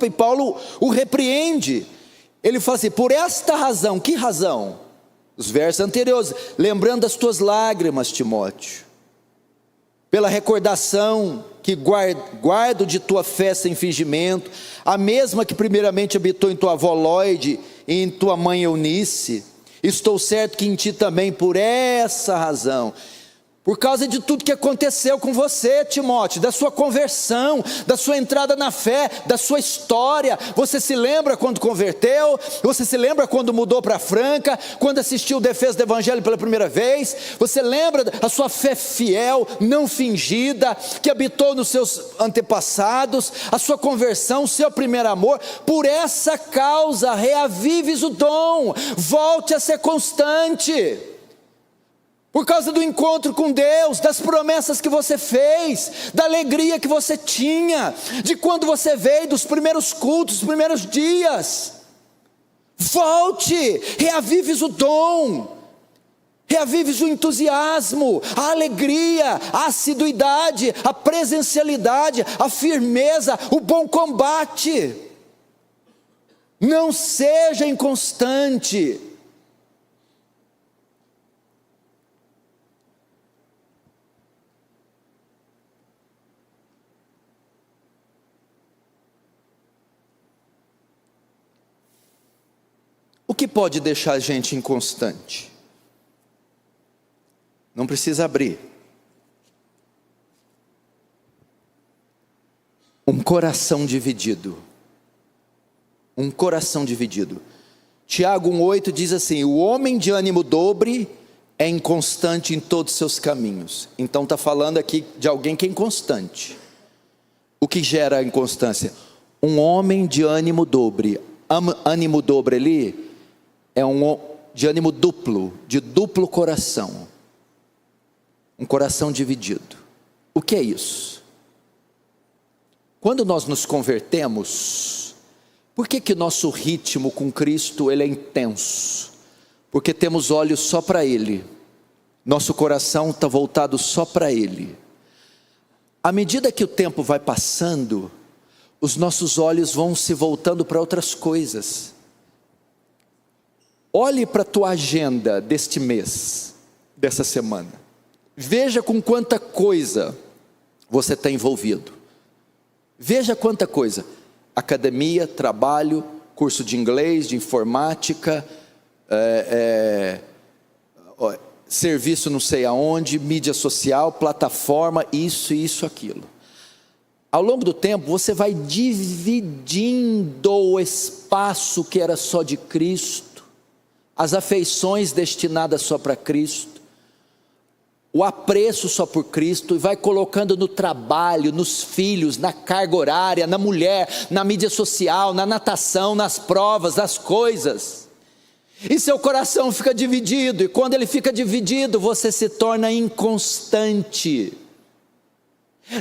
E Paulo o repreende. Ele fala assim: por esta razão. Que razão? Os versos anteriores: lembrando das tuas lágrimas, Timóteo, pela recordação que guardo de tua fé sem fingimento, a mesma que primeiramente habitou em tua avó Lóide e em tua mãe Eunice. Estou certo que em ti também, por essa razão, por causa de tudo que aconteceu com você, Timóteo, da sua conversão, da sua entrada na fé, da sua história. Você se lembra quando converteu? Você se lembra quando mudou para Franca? Quando assistiu Defesa do Evangelho pela primeira vez? Você lembra da sua fé fiel, não fingida, que habitou nos seus antepassados? A sua conversão, o seu primeiro amor? Por essa causa, reavives o dom, volte a ser constante. Por causa do encontro com Deus, das promessas que você fez, da alegria que você tinha, de quando você veio, dos primeiros cultos, dos primeiros dias. Volte, reavives o dom, reavives o entusiasmo, a alegria, a assiduidade, a presencialidade, a firmeza, o bom combate. Não seja inconstante. O que pode deixar a gente inconstante? Não precisa abrir. Um coração dividido. Um coração dividido. Tiago 1,8 diz assim: o homem de ânimo dobre é inconstante em todos os seus caminhos. Então está falando aqui de alguém que é inconstante. O que gera a inconstância? Um homem de ânimo dobre. Ânimo dobre ali é de ânimo duplo, de duplo coração. Um coração dividido. O que é isso? Quando nós nos convertemos, por que nosso ritmo com Cristo ele é intenso? Porque temos olhos só para Ele. Nosso coração está voltado só para Ele. À medida que o tempo vai passando, os nossos olhos vão se voltando para outras coisas. Olhe para a tua agenda deste mês, dessa semana. Veja com quanta coisa você está envolvido. Veja quanta coisa. Academia, trabalho, curso de inglês, de informática, serviço não sei aonde, mídia social, plataforma, isso, aquilo. Ao longo do tempo, você vai dividindo o espaço que era só de Cristo, as afeições destinadas só para Cristo, o apreço só por Cristo, e vai colocando no trabalho, nos filhos, na carga horária, na mulher, na mídia social, na natação, nas provas, nas coisas. E seu coração fica dividido, e quando ele fica dividido, você se torna inconstante.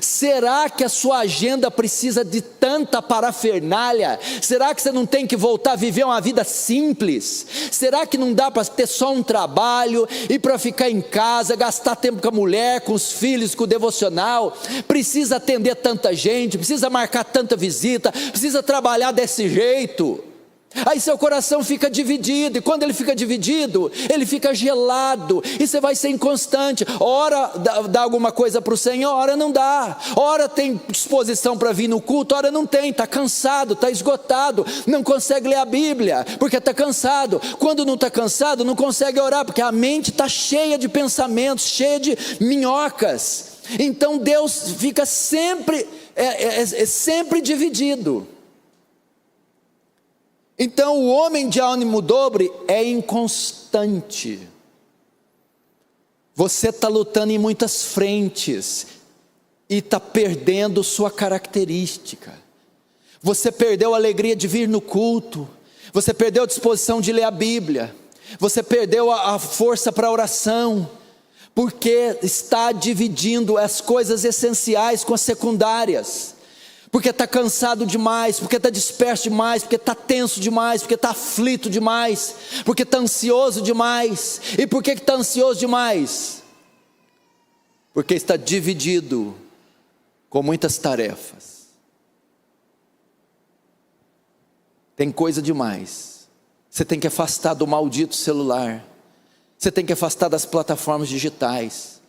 Será que a sua agenda precisa de tanta parafernália? Será que você não tem que voltar a viver uma vida simples? Será que não dá para ter só um trabalho e para ficar em casa, gastar tempo com a mulher, com os filhos, com o devocional? Precisa atender tanta gente, precisa marcar tanta visita, precisa trabalhar desse jeito? Aí seu coração fica dividido, e quando ele fica dividido, ele fica gelado, e você vai ser inconstante. Ora dá alguma coisa para o Senhor, ora não dá. Ora tem disposição para vir no culto, ora não tem, está cansado, está esgotado, não consegue ler a Bíblia, porque está cansado. Quando não está cansado, não consegue orar, porque a mente está cheia de pensamentos, cheia de minhocas. Então Deus fica sempre, sempre dividido. Então o homem de ânimo dobre é inconstante. Você está lutando em muitas frentes e está perdendo sua característica. Você perdeu a alegria de vir no culto, você perdeu a disposição de ler a Bíblia, você perdeu a força para a oração, porque está dividindo as coisas essenciais com as secundárias. Porque está cansado demais, porque está disperso demais, porque está tenso demais, porque está aflito demais, porque está ansioso demais. E por que está ansioso demais? Porque está dividido com muitas tarefas. Tem coisa demais. Você tem que afastar do maldito celular. Você tem que afastar das plataformas digitais.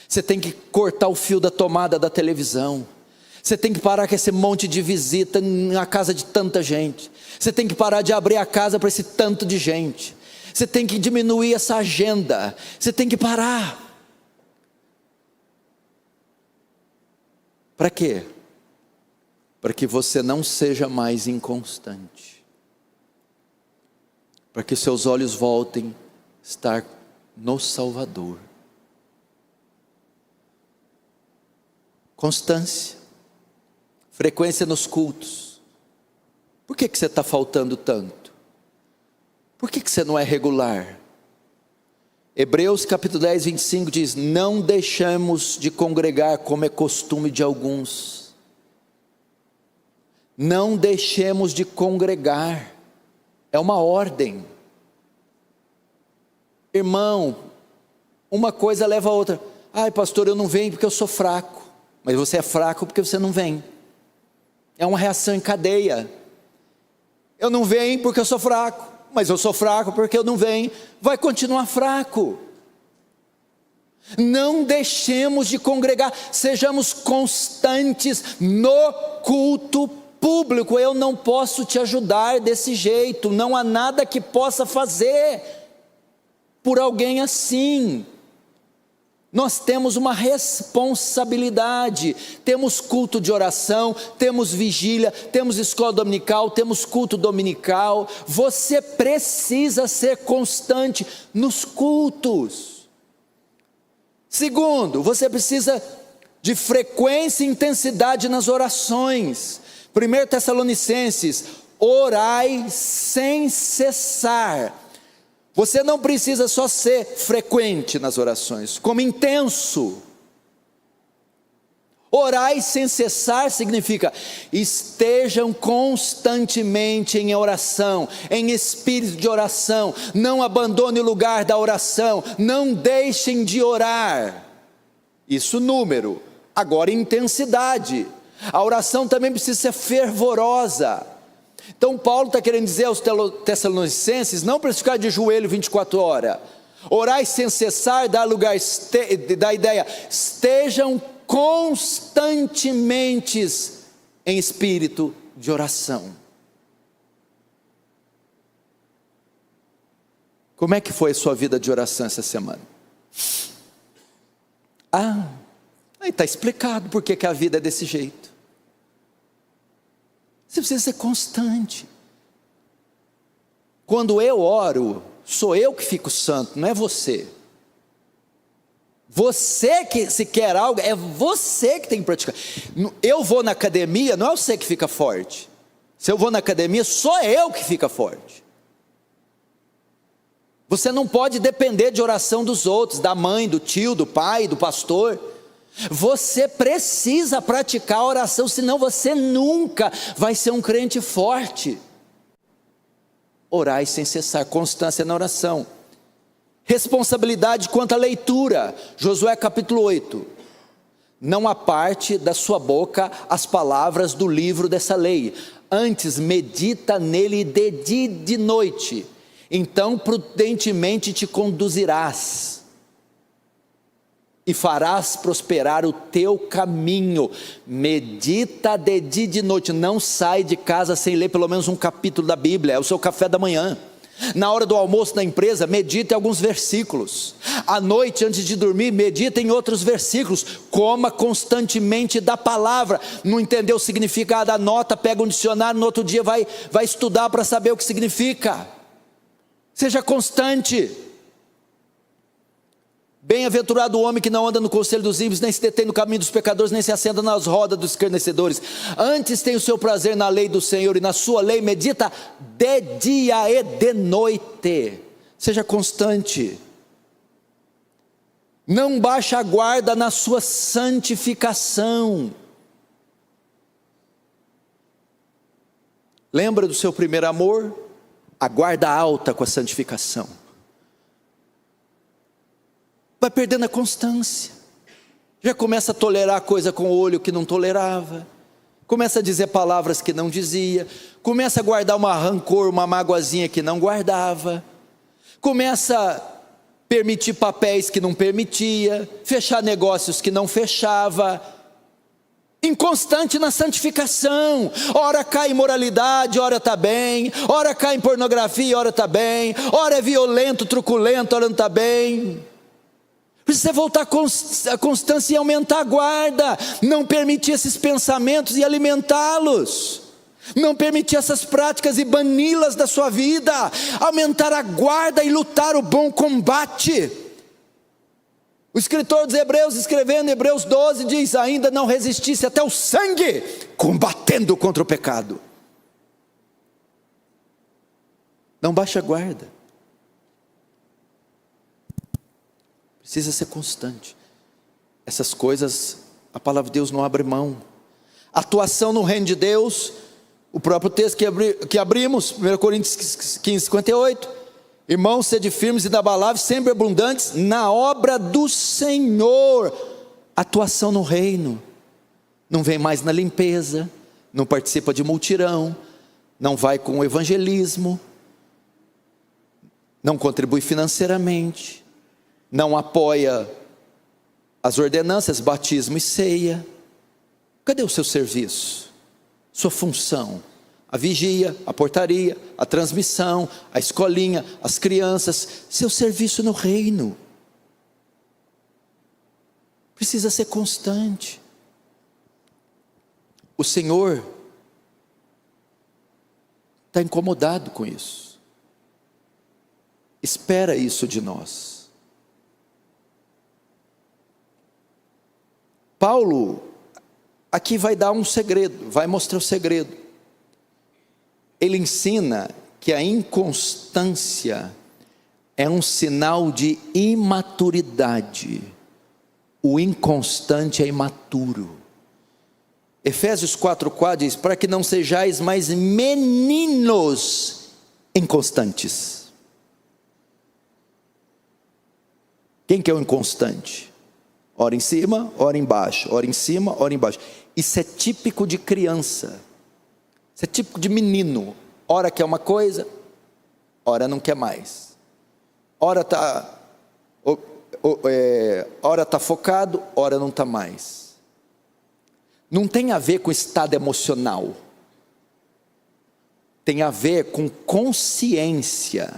Você tem que cortar o fio da tomada da televisão. Você tem que parar com esse monte de visita na casa de tanta gente. Você tem que parar de abrir a casa para esse tanto de gente. Você tem que diminuir essa agenda. Você tem que parar. Para quê? Para que você não seja mais inconstante. Para que seus olhos voltem a estar no Salvador. Constância. Frequência nos cultos. Por que você está faltando tanto? Por que você não é regular? Hebreus capítulo 10, 25 diz: não deixamos de congregar como é costume de alguns. Não deixemos de congregar. É uma ordem. Irmão, uma coisa leva a outra. Ai, pastor, eu não venho porque eu sou fraco. Mas você é fraco porque você não vem. É uma reação em cadeia. Eu não venho porque eu sou fraco. Mas eu sou fraco porque eu não venho. Vai continuar fraco. Não deixemos de congregar. Sejamos constantes no culto público. Eu não posso te ajudar desse jeito. Não há nada que possa fazer por alguém assim. Nós temos uma responsabilidade. Temos culto de oração, temos vigília, temos escola dominical, temos culto dominical. Você precisa ser constante nos cultos. Segundo, você precisa de frequência e intensidade nas orações. 1 Tessalonicenses: orai sem cessar. Você não precisa só ser frequente nas orações, como intenso. Orai sem cessar significa: estejam constantemente em oração, em espírito de oração. Não abandone o lugar da oração, não deixem de orar. Isso número. Agora intensidade. A oração também precisa ser fervorosa. Então Paulo está querendo dizer aos Tessalonicenses: não para ficar de joelho 24 horas. Orai sem cessar dá lugar, dá ideia, estejam constantemente em espírito de oração. Como é que foi a sua vida de oração essa semana? Aí está explicado por que a vida é desse jeito. Você precisa ser constante. Quando eu oro, sou eu que fico santo, não é você. Você que, se quer algo, é você que tem que praticar. Eu vou na academia, não é você que fica forte. Se eu vou na academia, sou eu que fica forte. Você não pode depender de oração dos outros, da mãe, do tio, do pai, do pastor. Você precisa praticar a oração, senão você nunca vai ser um crente forte. Orai sem cessar, constância na oração. Responsabilidade quanto à leitura. Josué capítulo 8. Não aparte da sua boca as palavras do livro dessa lei. Antes medita nele de dia e de noite. Então prudentemente te conduzirás. E farás prosperar o teu caminho. Medita de dia e de noite. Não sai de casa sem ler pelo menos um capítulo da Bíblia. É o seu café da manhã. Na hora do almoço na empresa, medita em alguns versículos. À noite, antes de dormir, medita em outros versículos. Coma constantemente da palavra. Não entendeu o significado, anota, pega um dicionário, no outro dia vai estudar para saber o que significa. Seja constante. Bem-aventurado o homem que não anda no conselho dos ímpios, nem se detém no caminho dos pecadores, nem se assenta nas rodas dos escarnecedores. Antes tem o seu prazer na lei do Senhor, e na sua lei medita de dia e de noite. Seja constante. Não baixe a guarda na sua santificação. Lembra do seu primeiro amor? A guarda alta com a santificação. Vai perdendo a constância. Já começa a tolerar coisa com o olho que não tolerava. começa a dizer palavras que não dizia, começa a guardar uma rancor, uma magoazinha que não guardava, começa a permitir papéis que não permitia, fechar negócios que não fechava, inconstante na santificação, ora cai em imoralidade, ora está bem, ora cai em pornografia, ora está bem, ora é violento, truculento, ora não está bem. Precisa voltar à constância e aumentar a guarda, não permitir esses pensamentos e alimentá-los, não permitir essas práticas e bani-las da sua vida, aumentar a guarda e lutar o bom combate. O escritor dos Hebreus, escrevendo em Hebreus 12, diz: ainda não resistisse até o sangue, combatendo contra o pecado. Não baixe a guarda, precisa ser constante. Essas coisas, a palavra de Deus não abre mão. Atuação no reino de Deus, o próprio texto que abrimos, 1 Coríntios 15, 58. Irmãos, sede firmes e inabaláveis, sempre abundantes na obra do Senhor. Atuação no reino. Não vem mais na limpeza, não participa de multirão, não vai com o evangelismo, não contribui financeiramente, não apoia as ordenanças, batismo e ceia. Cadê o seu serviço? Sua função? A vigia, a portaria, a transmissão, a escolinha, as crianças, seu serviço no reino. Precisa ser constante. O Senhor está incomodado com isso. Espera isso de nós. Paulo aqui vai dar um segredo, vai mostrar o segredo. Ele ensina que a inconstância é um sinal de imaturidade. O inconstante é imaturo. Efésios 4,4 diz: para que não sejais mais meninos inconstantes. Quem que é o inconstante? Ora em cima, ora embaixo, ora em cima, ora embaixo. Isso é típico de criança. Isso é típico de menino. Ora quer uma coisa, ora não quer mais. Ora está focado, ora não está mais. Não tem a ver com estado emocional. Tem a ver com consciência.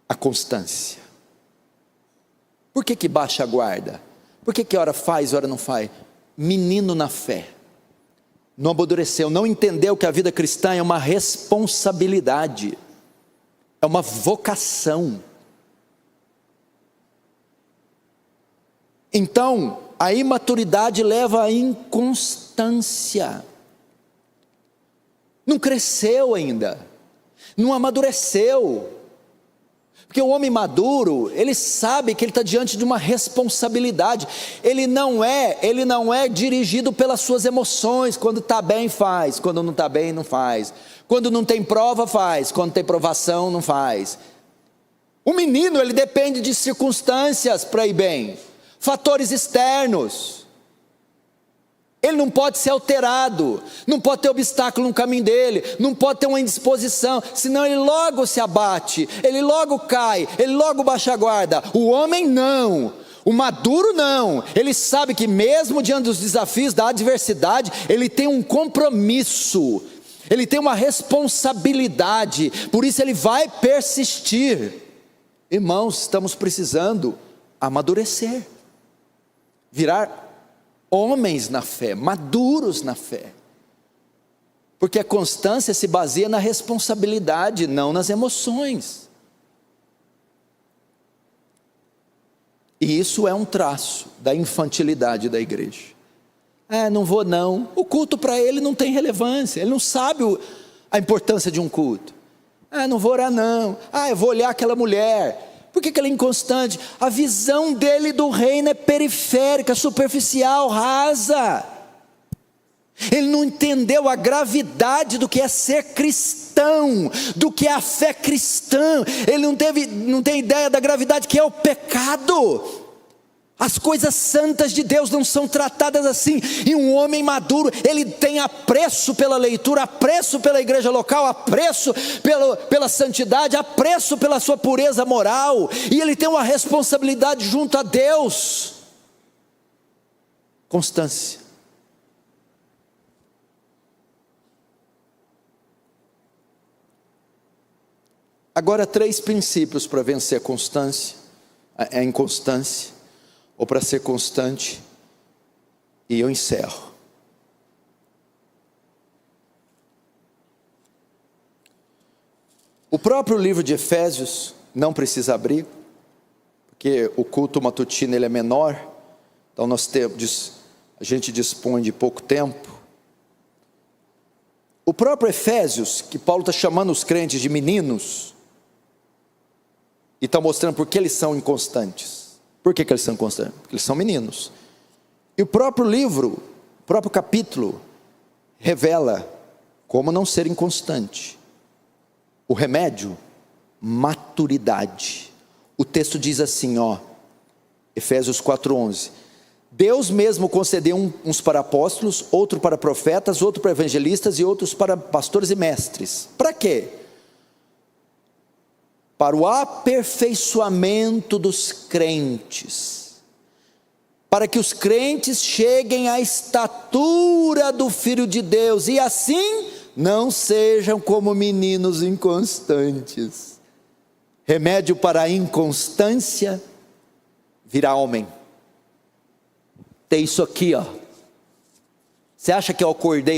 A constância. Por que baixa a guarda? Por que hora faz, hora não faz? Menino na fé. Não amadureceu, não entendeu que a vida cristã é uma responsabilidade, é uma vocação. Então, a imaturidade leva à inconstância. Não cresceu ainda, não amadureceu. Porque o homem maduro, ele sabe que ele está diante de uma responsabilidade. Ele não é dirigido pelas suas emoções. Quando está bem faz, quando não está bem não faz. Quando não tem prova faz, quando tem provação não faz. O menino, ele depende de circunstâncias para ir bem, fatores externos. Ele não pode ser alterado, não pode ter obstáculo no caminho dele, não pode ter uma indisposição, senão ele logo se abate, ele logo cai, ele logo baixa a guarda. O homem não, o maduro não, ele sabe que mesmo diante dos desafios, da adversidade, ele tem um compromisso, ele tem uma responsabilidade, por isso ele vai persistir. Irmãos, estamos precisando amadurecer, virar homens na fé, maduros na fé, porque a constância se baseia na responsabilidade, não nas emoções. E isso é um traço da infantilidade da igreja. Não vou não, o culto para ele não tem relevância, ele não sabe a importância de um culto. Não vou orar não, eu vou olhar aquela mulher. Por que ela é inconstante? A visão dele do reino é periférica, superficial, rasa. Ele não entendeu a gravidade do que é ser cristão, do que é a fé cristã. Ele não tem ideia da gravidade que é o pecado. As coisas santas de Deus não são tratadas assim. E um homem maduro, ele tem apreço pela leitura, apreço pela igreja local, apreço pela santidade, apreço pela sua pureza moral. E ele tem uma responsabilidade junto a Deus. Constância. Agora 3 princípios para vencer a inconstância, ou para ser constante, e eu encerro. O próprio livro de Efésios, não precisa abrir, porque o culto matutino ele é menor, então a gente dispõe de pouco tempo. O próprio Efésios, que Paulo está chamando os crentes de meninos, e está mostrando por que eles são inconstantes. Por que eles são inconstantes? Porque eles são meninos. E o próprio livro, o próprio capítulo, revela como não ser inconstante. O remédio, maturidade. O texto diz assim, Efésios 4:11. Deus mesmo concedeu uns para apóstolos, outro para profetas, outro para evangelistas e outros para pastores e mestres. Para quê? Para o aperfeiçoamento dos crentes, para que os crentes cheguem à estatura do Filho de Deus, e assim não sejam como meninos inconstantes. Remédio para a inconstância, virar homem. Tem isso aqui, Você acha que eu acordei